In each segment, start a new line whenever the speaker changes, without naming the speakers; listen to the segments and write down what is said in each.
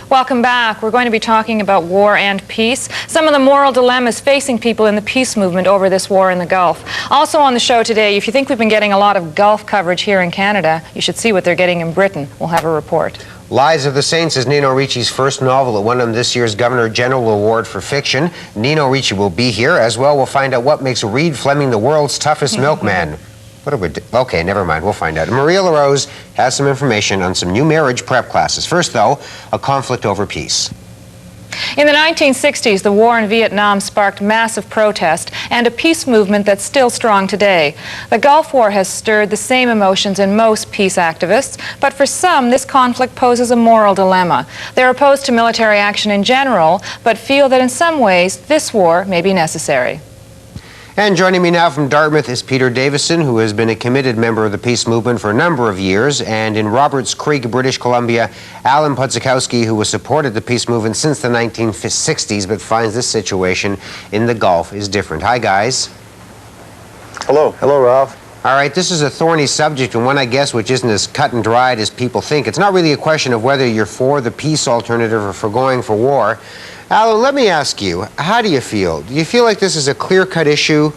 Welcome back. We're going to be talking about war and peace, some of the moral dilemmas facing people in the peace movement over this war in the Gulf. Also on the show today, if you think we've been getting a lot of Gulf coverage here in Canada, you should see what they're getting in Britain. We'll have a report.
Lies of the Saints is Nino Ricci's first novel. It won him this year's Governor General Award for Fiction. Nino Ricci will be here. As well, we'll find out what makes Reed Fleming the world's toughest milkman. What are we okay, never mind. We'll find out. Maria LaRose has some information on some new marriage prep classes. First, though, a conflict over peace.
In the 1960s, the war in Vietnam sparked massive protest and a peace movement that's still strong today. The Gulf War has stirred the same emotions in most peace activists, but for some, this conflict poses a moral dilemma. They're opposed to military action in general, but feel that in some ways, this war may be necessary.
And joining me now from Dartmouth is Peter Davison, who has been a committed member of the peace movement for a number of years. And in Roberts Creek, British Columbia, Alan Pudzikowski, who has supported the peace movement since the 1960s, but finds this situation in the Gulf is different. Hi, guys.
Hello. Hello, Ralph.
All right, this is a thorny subject, and one, I guess, which isn't as cut and dried as people think. It's not really a question of whether you're for the peace alternative or for going for war. Alan, let me ask you, how do you feel? Do you feel like this is a clear-cut issue,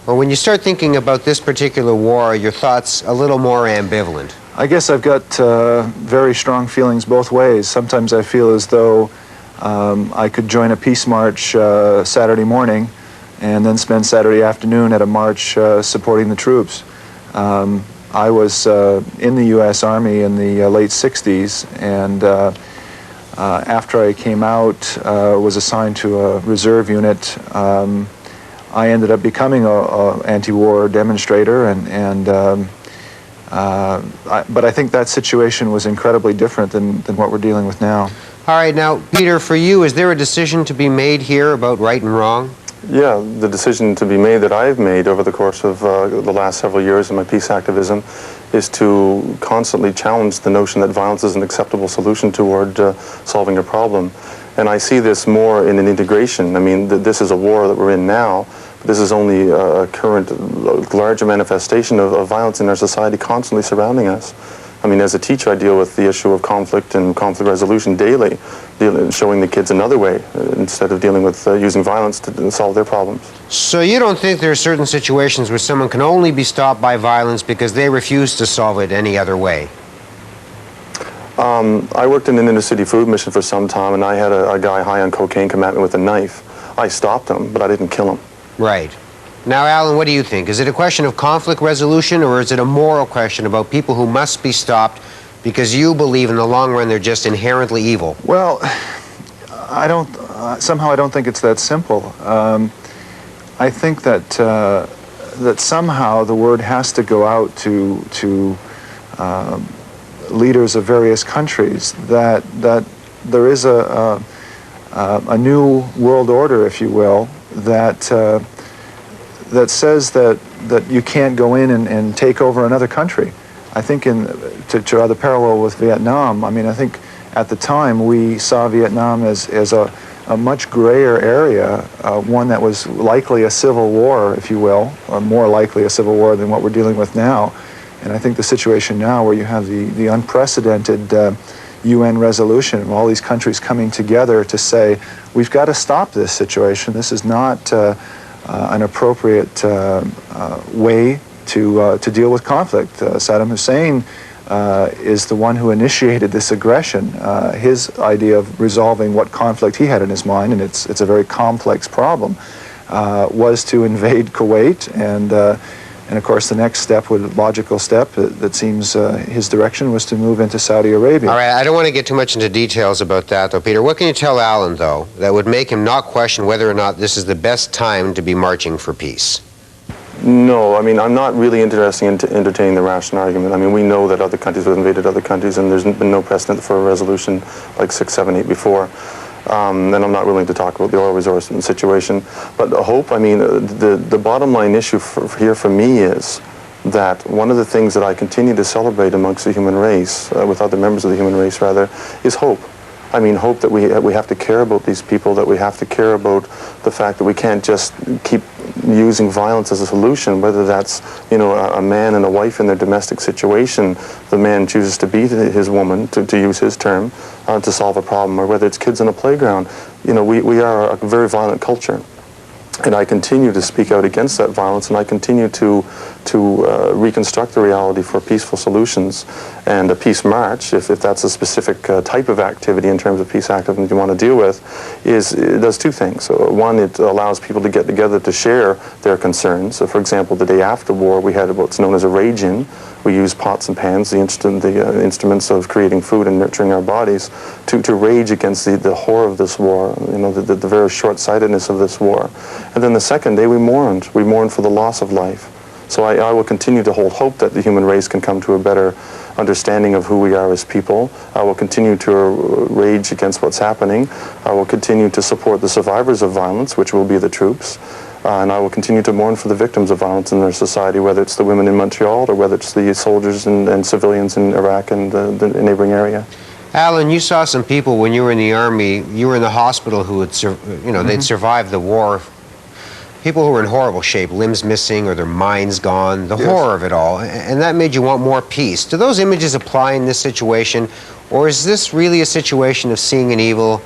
or when you start thinking about this particular war, are your thoughts a little more ambivalent?
I guess I've got very strong feelings both ways. Sometimes I feel as though I could join a peace march Saturday morning and then spend Saturday afternoon at a march supporting the troops. I was in the U.S. Army in the late 60s, and after I came out, was assigned to a reserve unit. I ended up becoming a anti-war demonstrator, but I think that situation was incredibly different than what we're dealing with now.
All right, now, Peter, for you, is there a decision to be made here about right and wrong?
Yeah, the decision to be made that I've made over the course of the last several years in my peace activism is to constantly challenge the notion that violence is an acceptable solution toward solving a problem. And I see this more in an integration. I mean, this is a war that we're in now, but this is only a current, larger manifestation of violence in our society constantly surrounding us. I mean, as a teacher, I deal with the issue of conflict and conflict resolution daily, showing the kids another way instead of dealing with using violence to solve their problems.
So you don't think there are certain situations where someone can only be stopped by violence because they refuse to solve it any other way?
I worked in an inner-city food mission for some time, and I had a guy high on cocaine come at me with a knife. I stopped him, but I didn't kill him.
Right. Now, Alan, what do you think? Is it a question of conflict resolution, or is it a moral question about people who must be stopped because you believe in the long run they're just inherently evil?
Well, somehow I don't think it's that simple. I think that that somehow the word has to go out to leaders of various countries that there is a new world order, if you will, that says that you can't go in and take over another country. I think to draw the parallel with Vietnam, I mean, I think at the time we saw Vietnam as a much grayer area, one that was likely a civil war, if you will, or more likely a civil war than what we're dealing with now. And I think the situation now where you have the unprecedented UN resolution of all these countries coming together to say, we've got to stop this situation. This is not an appropriate way to deal with conflict. Saddam Hussein is the one who initiated this aggression. His idea of resolving what conflict he had in his mind, and it's a very complex problem, was to invade Kuwait, and of course the next step, logical step that seems his direction, was to move into Saudi Arabia.
All right, I don't want to get too much into details about that, though, Peter. What can you tell Alan, though, that would make him not question whether or not this is the best time to be marching for peace?
No, I mean, I'm not really interested in entertaining the ration argument. I mean, we know that other countries have invaded other countries, and there's been no precedent for a resolution like 6, 7, 8 before. And I'm not willing to talk about the oil resource situation. But hope, I mean, the bottom line issue here for me is that one of the things that I continue to celebrate amongst the human race, with other members of the human race rather, is hope. I mean, hope that we have to care about these people, that we have to care about the fact that we can't just keep using violence as a solution, whether that's, a man and a wife in their domestic situation, the man chooses to beat his woman, to use his term, to solve a problem, or whether it's kids in a playground. We are a very violent culture. And I continue to speak out against that violence, and I continue to reconstruct the reality for peaceful solutions. And a peace march, if that's a specific type of activity in terms of peace activism you want to deal with, it does two things. So one, it allows people to get together to share their concerns. So for example, the day after war, we had what's known as a rage-in. We used pots and pans, the instruments of creating food and nurturing our bodies, to rage against the horror of this war, the very short-sightedness of this war. And then the second day we mourned. We mourned for the loss of life. So I will continue to hold hope that the human race can come to a better understanding of who we are as people. I will continue to rage against what's happening. I will continue to support the survivors of violence, which will be the troops. And I will continue to mourn for the victims of violence in our society, whether it's the women in Montreal or whether it's the soldiers and civilians in Iraq and the neighboring area.
Alan, you saw some people when you were in the Army, you were in the hospital who had, they'd survived the war. People who were in horrible shape, limbs missing or their minds gone, the horror of it all, and that made you want more peace. Do those images apply in this situation, or is this really a situation of seeing an evil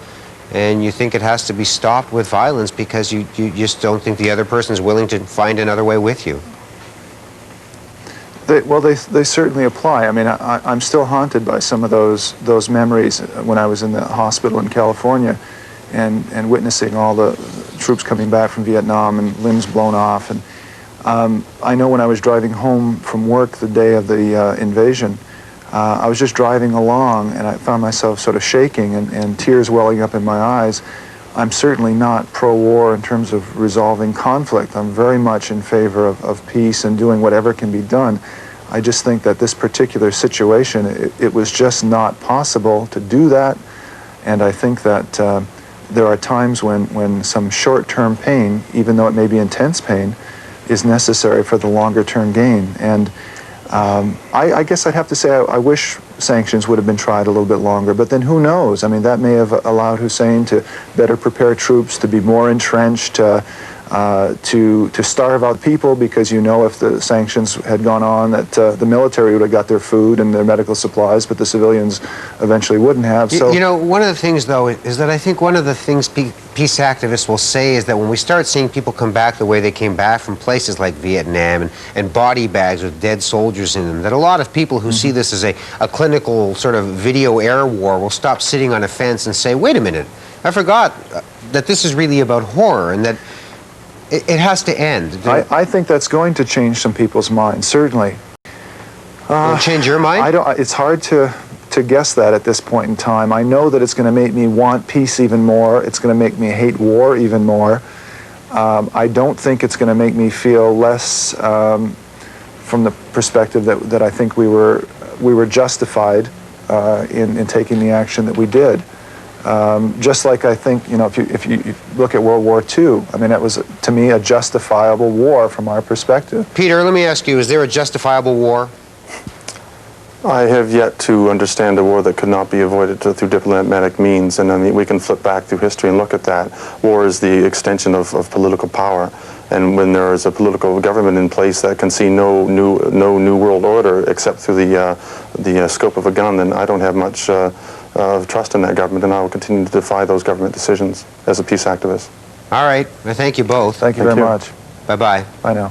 and you think it has to be stopped with violence because you just don't think the other person is willing to find another way with you?
They certainly apply. I mean, I'm still haunted by some of those memories when I was in the hospital in California and witnessing all the troops coming back from Vietnam and limbs blown off. And I know when I was driving home from work the day of the invasion, I was just driving along and I found myself sort of shaking and tears welling up in my eyes. I'm certainly not pro-war in terms of resolving conflict. I'm very much in favor of peace and doing whatever can be done. I just think that this particular situation, it was just not possible to do that. And I think that there are times when some short-term pain, even though it may be intense pain, is necessary for the longer-term gain. And I guess I'd have to say I wish sanctions would have been tried a little bit longer, but then who knows? I mean, that may have allowed Hussein to better prepare troops, to be more entrenched, to starve out people, because if the sanctions had gone on, that the military would have got their food and their medical supplies, but the civilians eventually wouldn't have. So,
one of the things, though, is that I think one of the things peace activists will say is that when we start seeing people come back the way they came back from places like Vietnam and body bags with dead soldiers in them, that a lot of people who see this as a clinical sort of video air war will stop sitting on a fence and say, wait a minute, I forgot that this is really about horror and that it has to end.
I think that's going to change some people's minds, certainly.
Change your mind?
It's hard to guess that at this point in time. I know that it's going to make me want peace even more. It's going to make me hate war even more. I don't think it's going to make me feel less from the perspective that I think we were justified in taking the action that we did. Just like I think, if you look at World War II, I mean, that was, to me, a justifiable war from our perspective.
Peter, let me ask you, is there a justifiable war?
I have yet to understand a war that could not be avoided through diplomatic means, and I mean, we can flip back through history and look at that. War is the extension of political power, and when there is a political government in place that can see no new world order except through the scope of a gun, then I don't have much trust in that government, and I will continue to defy those government decisions as a peace activist.
All right. Well, thank you both.
Thank you very much.
Bye-bye.
Bye now.